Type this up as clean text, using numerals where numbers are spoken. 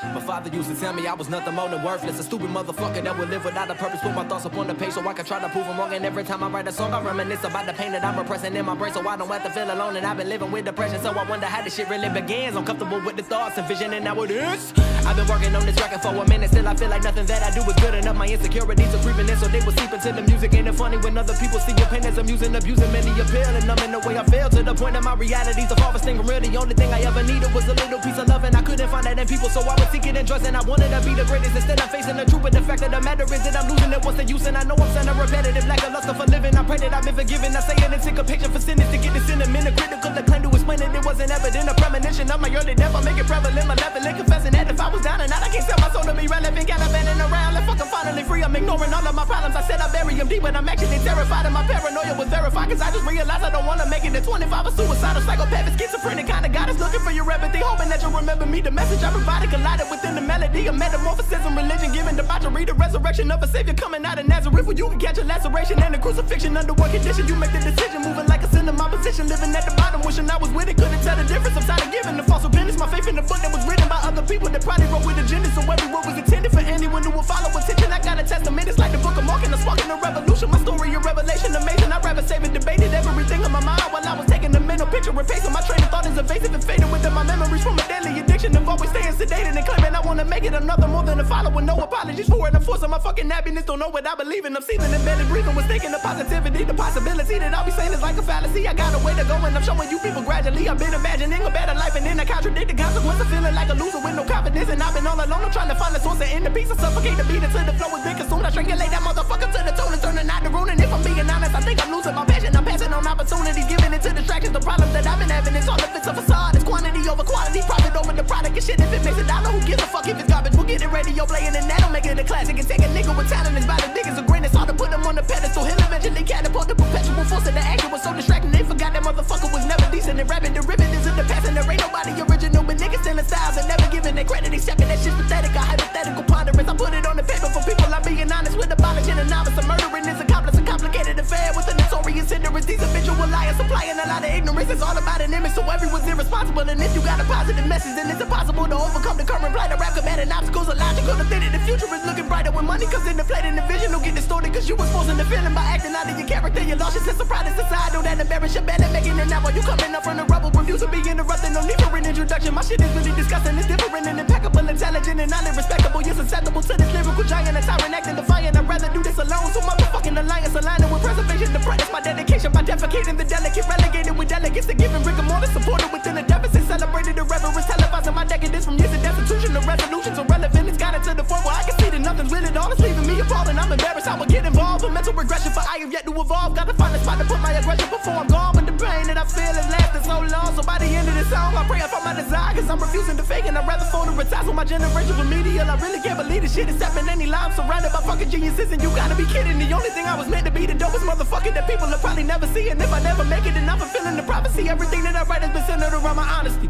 My father used to tell me I was nothing more than worthless. A stupid motherfucker that would live without a purpose. Put my thoughts up on the page so I can try to prove them wrong. And every time I write a song I reminisce about the pain that I'm repressing in my brain, so I don't have to feel alone. And I've been living with depression, so I wonder how this shit really begins. I'm comfortable with the thoughts and vision, and now it is. I've been working on this record for a minute, still I feel like nothing that I do is good enough. My insecurities are creeping in, so they will seep into the music. Ain't it funny when other people see your pain as amusing, abusing many appeal, and I'm in the way I feel, to the point that my reality's the farthest thing from real. The only thing I ever needed was a little piece of love, and I couldn't find that in people, so I would seek it in drugs. And I wanted to be the greatest, instead I'm facing the truth. But the fact of the matter is that I'm losing it. What's the use? And I know I'm sounding repetitive, like a luster for living. I pray that I've been forgiven. I say it in syncopation for sinners to get this in a minute. Critical the claim to explain it. It wasn't evident. A premonition of my early death. I make it prevalent. My level and confessing that if I was down and out, I can't sell my soul to be relevant. Gallivanting around, like fucking finally free. I'm ignoring all of my problems. I said I bury them deep, but I'm actually terrified. And my paranoia was verified, cause I just realized I don't wanna make it to 25. A suicidal, psychopathic, schizophrenic kind of God is looking for your empathy, hoping that you'll remember me. The message I provided collided within the melody. A metamorphosis in religion, giving debauchery, the resurrection of a savior coming out of Nazareth, where you can catch a laceration and a crucifixion. Under what condition you make the decision, moving like a sin in my position, living at the bottom, wishing I was with it, couldn't tell the difference. I'm tired of giving the false repentance, my faith in the book that was written by other people that probably wrote with agenda, so every word was intended for anyone who will follow attention. I got a testament, it's like the book of Mark and the spark in the revolution. My story a revelation, amazing. I'd rather save and debated everything on my mind while I was taking the mental picture and pacing. My train of thought is evasive and fading within my memories from a deadly addiction of always staying sedated and claiming I wanna make it another more than a follower. No apologies for it. I'm forcing my fucking happiness. Don't know what I believe in. I'm seething and barely breathing. Was thinking the positivity, the possibility that I'll be saying is like a fallacy. I got a way to go and I'm showing you people gradually. I've been imagining a better life and then I contradict the consequence of feeling like a loser with no confidence. And I've been all alone. I'm trying to find the source and end the piece. I suffocate the beat until the flow is been consumed. I triangulate that motherfucker to the tone and turning out the rune. And if I'm being honest, I think I'm losing my passion. I'm passing on opportunities, giving it to distractions. The problems that I've been having is all of it's a facade. It's quantity over quality, profit over the product and shit. If it makes $1, who gives a fuck if it's garbage? We'll get it radio playing and that'll make it a classic. And take a nigga with talent is by the niggas a grin. It's hard to put him on the pedestal. He'll eventually catapult the perpetual force of the action was so distracting. They forgot that motherfucker was never decent. And rapping derivatives in the past and there ain't nobody original. But niggas selling styles and never giving their credit. They stepping that shit's pathetic. A hypothetical ponderance. I put it on the paper for people. I'm being honest with abolishing a novice. A murdering is accomplice. A complicated affair with a notorious hindrance. These habitual liars supplying a lot of ignorance. It's all about an image, so everyone's irresponsible. And if you got a positive message, then it's impossible to overcome the current plight of rap. Combating obstacles are logical. To think that the future is looking brighter when money comes into play. Then the vision will get distorted, cause you was forcing the feeling by acting out of your character. You lost your sense of pride and society. Don't that embarrass your bad at making it now while you coming up from the rubble. Refuse to be interrupted, no need for an introduction. My shit is really disgusting, it's different and impeccable, intelligent and highly respectable. You're susceptible to this lyrical giant, a tyrant acting defiant. I'd rather do this alone, so motherfucking alliance aligning with preservation. The practice my dedication by defecating the delicate, relegated with delegates to giving rigor mortis, supported within the deficit, celebrated the reverence, televising my decadence from years of destitution. The resolutions are relevant, it's got it to the point where I can see that nothing's really all. It's leaving me appalled and I'm embarrassed I would get involved. A mental regression for I have yet to evolve. Gotta find a spot to put my aggression before I'm gone. But the pain that I feel has lasted so long, so by the end of this song I pray I find my desire, cause I'm refusing to fake and I'd rather fold and retire. So my generation remedial, I really can't believe this shit is happening any lie. I'm surrounded by fucking geniuses and you gotta be kidding. The only thing I was meant to be the dopest motherfucker that people will probably never see. And if I never make it, then I'm fulfilling the prophecy. Everything that I write has been centered around my honesty.